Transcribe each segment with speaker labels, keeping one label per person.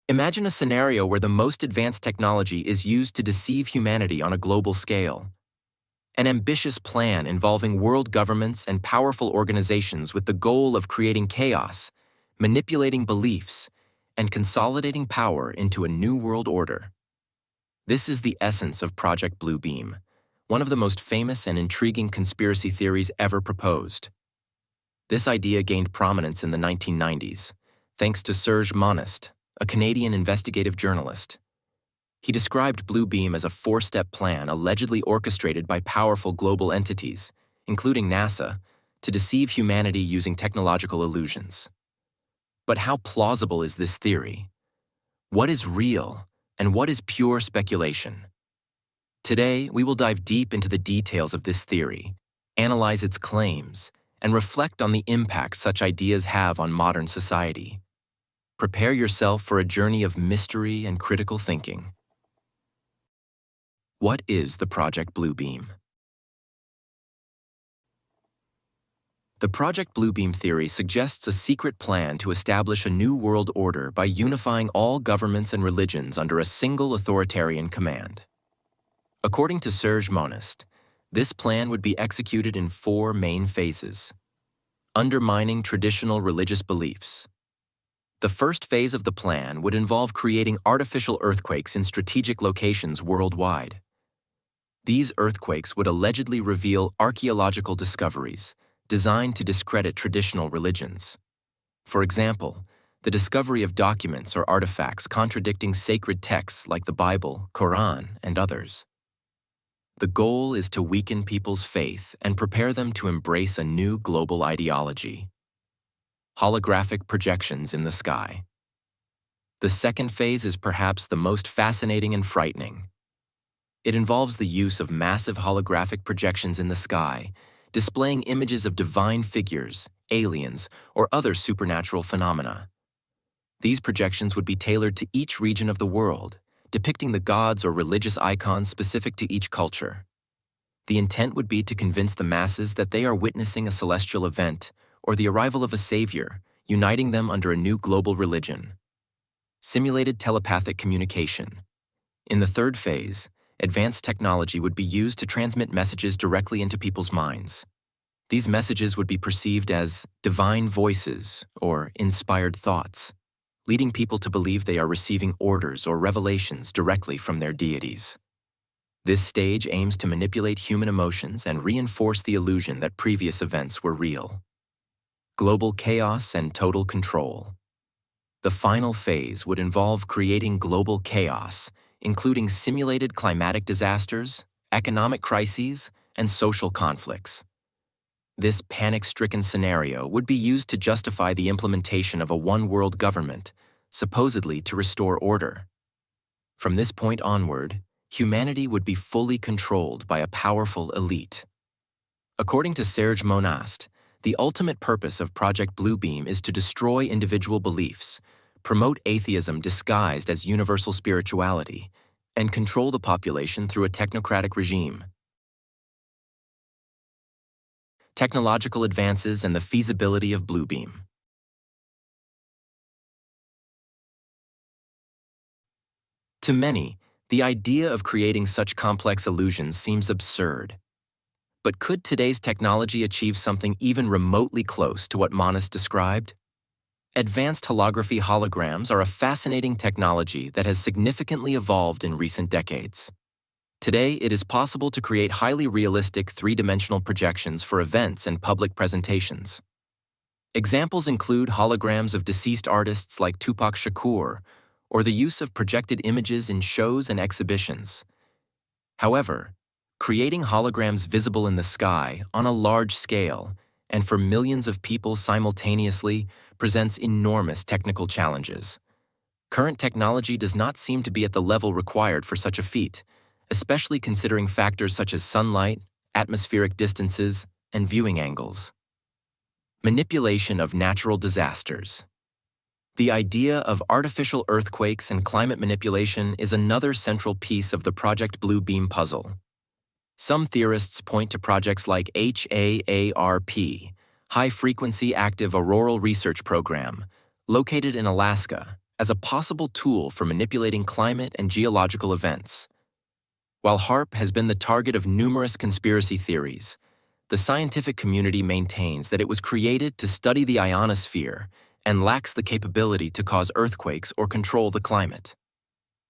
Speaker 1: Imagine a scenario where the most advanced technology is used to deceive humanity on a global scale. An ambitious plan involving world governments and powerful organizations with the goal of creating chaos, manipulating beliefs, and consolidating power into a new world order. This is the essence of Project Bluebeam, one of the most famous and intriguing conspiracy theories ever proposed. This idea gained prominence in the 1990s, thanks to Serge Monast, a Canadian investigative journalist. He described Bluebeam as a four-step plan allegedly orchestrated by powerful global entities, including NASA, to deceive humanity using technological illusions. But how plausible is this theory? What is real, and what is pure speculation? Today, we will dive deep into the details of this theory, analyze its claims, and reflect on the impact such ideas have on modern society. Prepare yourself for a journey of mystery and critical thinking. What is the Project Bluebeam? The Project Bluebeam theory suggests a secret plan to establish a new world order by unifying all governments and religions under a single authoritarian command. According to Serge Monast, this plan would be executed in four main phases. Undermining traditional religious beliefs. The first phase of the plan would involve creating artificial earthquakes in strategic locations worldwide. These earthquakes would allegedly reveal archaeological discoveries designed to discredit traditional religions. For example, the discovery of documents or artifacts contradicting sacred texts like the Bible, Quran, and others. The goal is to weaken people's faith and prepare them to embrace a new global ideology. Holographic projections in the sky. The second phase is perhaps the most fascinating and frightening. It involves the use of massive holographic projections in the sky, displaying images of divine figures, aliens, or other supernatural phenomena. These projections would be tailored to each region of the world, depicting the gods or religious icons specific to each culture. The intent would be to convince the masses that they are witnessing a celestial event or the arrival of a savior, uniting them under a new global religion. Simulated telepathic communication. In the third phase, advanced technology would be used to transmit messages directly into people's minds. These messages would be perceived as divine voices or inspired thoughts, leading people to believe they are receiving orders or revelations directly from their deities. This stage aims to manipulate human emotions and reinforce the illusion that previous events were real. Global chaos and total control. The final phase would involve creating global chaos, including simulated climatic disasters, economic crises, and social conflicts. This panic-stricken scenario would be used to justify the implementation of a one-world government, supposedly to restore order. From this point onward, humanity would be fully controlled by a powerful elite. According to Serge Monast, the ultimate purpose of Project Bluebeam is to destroy individual beliefs, promote atheism disguised as universal spirituality, and control the population through a technocratic regime. Technological advances and the feasibility of Bluebeam. To many, the idea of creating such complex illusions seems absurd. But could today's technology achieve something even remotely close to what Monast described? Advanced holography holograms are a fascinating technology that has significantly evolved in recent decades. Today, it is possible to create highly realistic three-dimensional projections for events and public presentations. Examples include holograms of deceased artists like Tupac Shakur, or the use of projected images in shows and exhibitions. However, creating holograms visible in the sky on a large scale and for millions of people simultaneously presents enormous technical challenges. Current technology does not seem to be at the level required for such a feat, especially considering factors such as sunlight, atmospheric distances, and viewing angles. Manipulation of natural disasters. The idea of artificial earthquakes and climate manipulation is another central piece of the Project Bluebeam puzzle. Some theorists point to projects like HAARP, High Frequency Active Auroral Research Program, located in Alaska, as a possible tool for manipulating climate and geological events. While HAARP has been the target of numerous conspiracy theories, the scientific community maintains that it was created to study the ionosphere and lacks the capability to cause earthquakes or control the climate.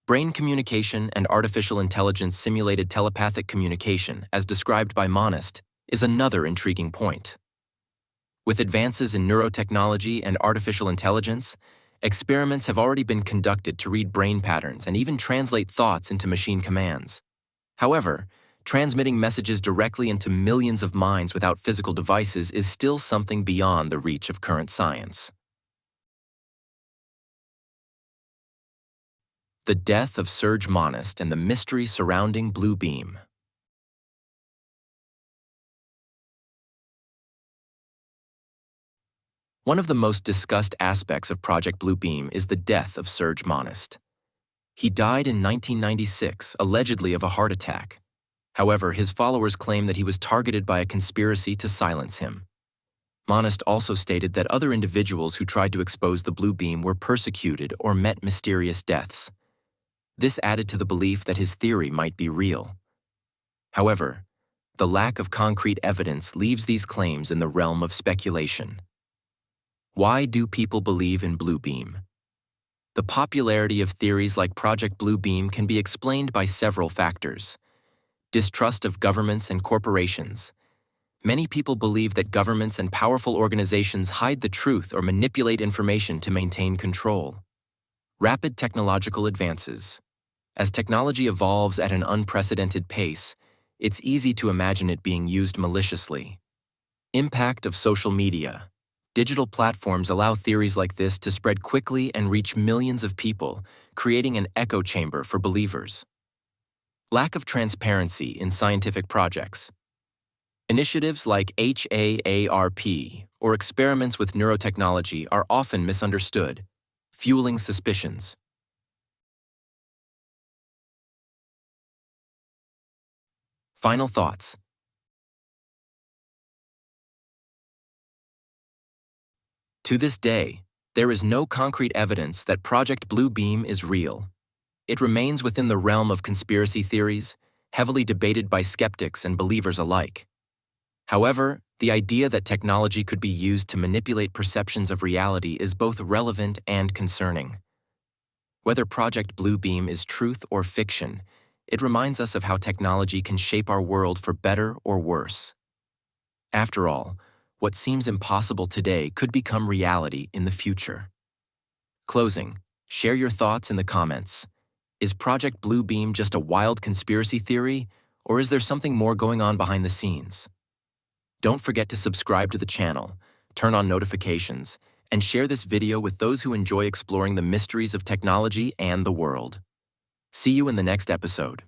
Speaker 1: Brain communication and artificial intelligence simulated telepathic communication, as described by Monist, is another intriguing point. With advances in neurotechnology and artificial intelligence, experiments have already been conducted to read brain patterns and even translate thoughts into machine commands. However, transmitting messages directly into millions of minds without physical devices is still something beyond the reach of current science. The death of Serge Monist and the mystery surrounding Blue Beam. One of the most discussed aspects of Project Blue Beam is the death of Serge Monist. He died in 1996, allegedly of a heart attack. However, his followers claim that he was targeted by a conspiracy to silence him. Monist also stated that other individuals who tried to expose the Blue Beam were persecuted or met mysterious deaths. This added to the belief that his theory might be real. However, the lack of concrete evidence leaves these claims in the realm of speculation. Why do people believe in Blue Beam? The popularity of theories like Project Blue Beam can be explained by several factors. Distrust of governments and corporations. Many people believe that governments and powerful organizations hide the truth or manipulate information to maintain control. Rapid technological advances. As technology evolves at an unprecedented pace, it's easy to imagine it being used maliciously. Impact of social media. Digital platforms allow theories like this to spread quickly and reach millions of people, creating an echo chamber for believers. Lack of transparency in scientific projects. Initiatives like HAARP or experiments with neurotechnology are often misunderstood, fueling suspicions. Final thoughts. To this day, there is no concrete evidence that Project Blue Beam is real. It remains within the realm of conspiracy theories, heavily debated by skeptics and believers alike. However, the idea that technology could be used to manipulate perceptions of reality is both relevant and concerning. Whether Project Blue Beam is truth or fiction, it reminds us of how technology can shape our world for better or worse. After all, what seems impossible today could become reality in the future. Closing, share your thoughts in the comments. Is Project Blue Beam just a wild conspiracy theory, or is there something more going on behind the scenes? Don't forget to subscribe to the channel, turn on notifications, and share this video with those who enjoy exploring the mysteries of technology and the world. See you in the next episode.